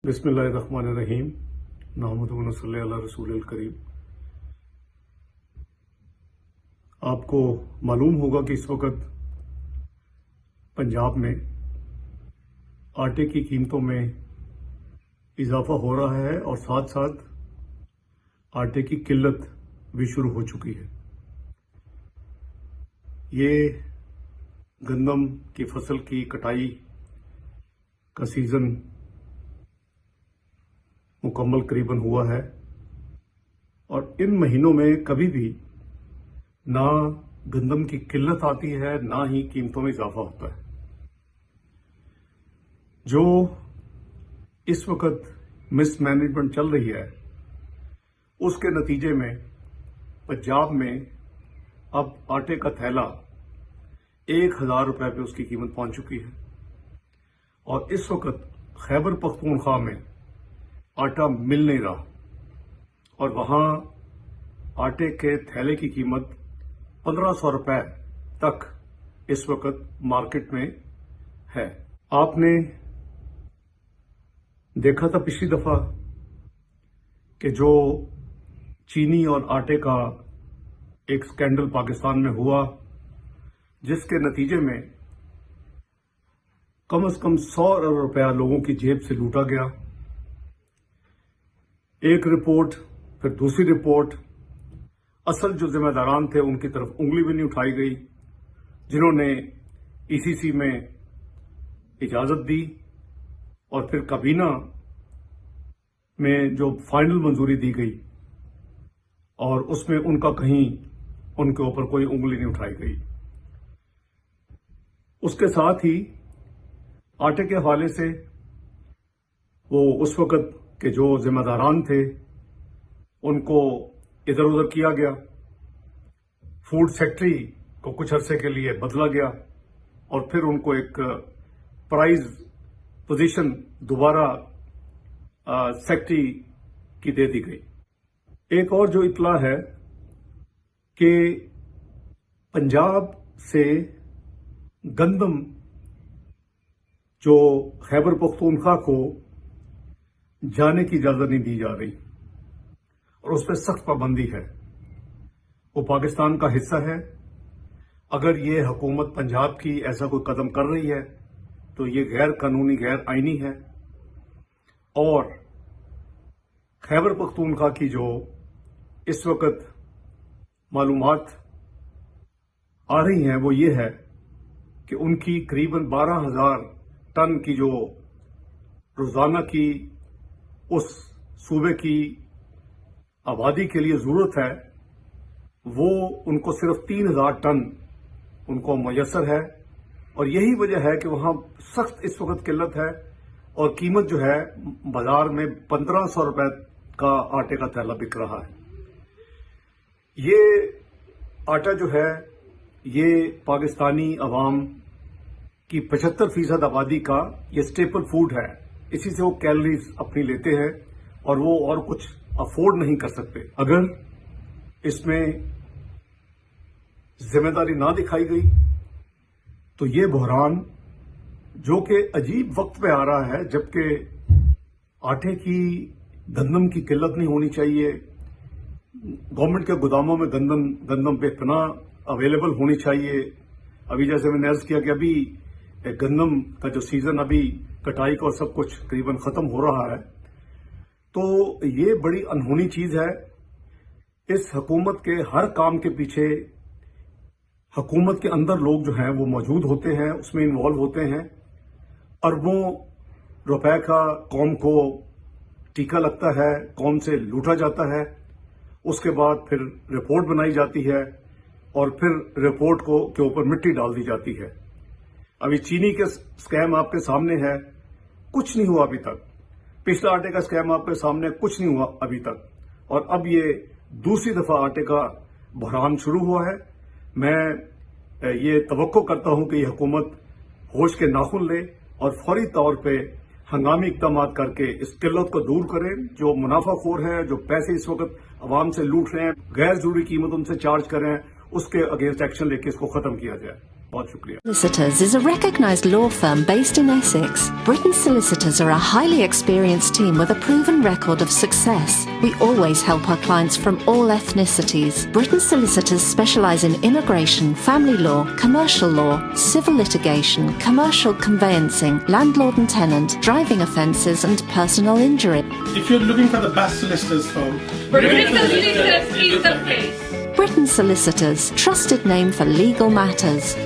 बिस्मिल्लाहिर्रहमानिर्रहीम। नहमदुहु व नसल्ली अला रसूलिल करीम। आपको मालूम होगा कि इस वक्त पंजाब में आटे की कीमतों में इजाफा हो रहा है और साथ साथ आटे की किल्लत भी शुरू हो चुकी है। ये गंदम की फसल की कटाई का सीजन मुकम्मल करीबन हुआ है और इन महीनों में कभी भी ना गंदम की किल्लत आती है ना ही कीमतों में इजाफा होता है। जो इस वक्त मिसमैनेजमेंट चल रही है उसके नतीजे में पंजाब में अब आटे का थैला 1000 रुपए पे उसकी कीमत पहुंच चुकी है और इस वक्त खैबर पख्तूनख्वा में आटा मिल नहीं रहा और वहां आटे के थैले की कीमत 1500 रुपए तक इस वक्त मार्केट में है। आपने देखा था पिछली दफा कि जो चीनी और आटे का एक स्कैंडल पाकिस्तान में हुआ जिसके नतीजे में कम से कम 100 अरब रुपया लोगों की जेब से लूटा गया। एक रिपोर्ट फिर दूसरी रिपोर्ट, असल जो जिम्मेदारान थे उनकी तरफ उंगली भी नहीं उठाई गई, जिन्होंने ईसीसी में इजाजत दी और फिर काबीना में जो फाइनल मंजूरी दी गई और उसमें उनका कहीं उनके ऊपर कोई उंगली नहीं उठाई गई। उसके साथ ही आटे के हवाले से वो उस वक्त के जो जिम्मेदारान थे उनको इधर उधर किया गया। फूड सेक्रेटरी को कुछ अरसे के लिए बदला गया और फिर उनको एक प्राइज पोजीशन दोबारा सेक्रेटरी की दे दी गई। एक और जो इतला है कि पंजाब से गंदम जो खैबर पख्तूनख्वा को जाने की इजाजत नहीं दी जा रही और उस पर सख्त पाबंदी है। वो पाकिस्तान का हिस्सा है। अगर ये हुकूमत पंजाब की ऐसा कोई कदम कर रही है तो ये गैर कानूनी गैर आईनी है। और खैबर पख्तूनख्वा की जो इस वक्त मालूमात आ रही हैं वो ये है कि उनकी करीबन 12,000 टन की जो रोजाना की उस सूबे की आबादी के लिए जरूरत है वो उनको सिर्फ 3,000 टन उनको मुयस्सर है और यही वजह है कि वहां सख्त इस वक्त किल्लत है और कीमत जो है बाजार में 1500 रुपए का आटे का थैला बिक रहा है। ये आटा जो है ये पाकिस्तानी अवाम की 75% आबादी का ये स्टेपल फूड है। इसी से वो कैलोरीज अपनी लेते हैं और वो और कुछ अफोर्ड नहीं कर सकते। अगर इसमें जिम्मेदारी ना दिखाई गई तो ये बहरान जो कि अजीब वक्त पे आ रहा है जबकि आटे की गंदम की किल्लत नहीं होनी चाहिए, गवर्नमेंट के गोदामों में गंदम पे इतना अवेलेबल होनी चाहिए। अभी जैसे मैंने अर्ज किया कि अभी गंदम का जो सीजन अभी कटाई का और सब कुछ करीबन खत्म हो रहा है, तो ये बड़ी अनहोनी चीज है। इस हुकूमत के हर काम के पीछे हुकूमत के अंदर लोग जो हैं वो मौजूद होते हैं, उसमें इन्वॉल्व होते हैं। अरबों रुपए का कौम को टीका लगता है, कौम से लूटा जाता है, उसके बाद फिर रिपोर्ट बनाई जाती है और फिर रिपोर्ट के ऊपर मिट्टी डाल दी जाती है। अभी चीनी के स्कैम आपके सामने है, कुछ नहीं हुआ अभी तक। पिछला आटे का स्कैम आपके सामने, कुछ नहीं हुआ अभी तक। और अब ये दूसरी दफा आटे का बहरान शुरू हुआ है। मैं ये तवक्को करता हूं कि ये हुकूमत होश के नाखून ले और फौरी तौर पे हंगामी इक़दाम करके इस किल्लत को दूर करें। जो मुनाफाखोर है, जो पैसे इस वक्त आवाम से लूट रहे हैं, गैर जरूरी कीमत उनसे चार्ज कर रहे हैं, उसके अगेंस्ट एक्शन लेके इसको खत्म किया जाए। بہت شکریہ. Solicitors is a recognised law firm based in Essex. Britain Solicitors are a highly experienced team with a proven record of success. We always help our clients from all ethnicities. Britain Solicitors specialise in immigration, family law, commercial law, civil litigation, commercial conveyancing, landlord and tenant, driving offences and personal injury. If you're looking for the best solicitors firm, Britain Solicitors is the place. Britain Solicitors, trusted name for legal matters.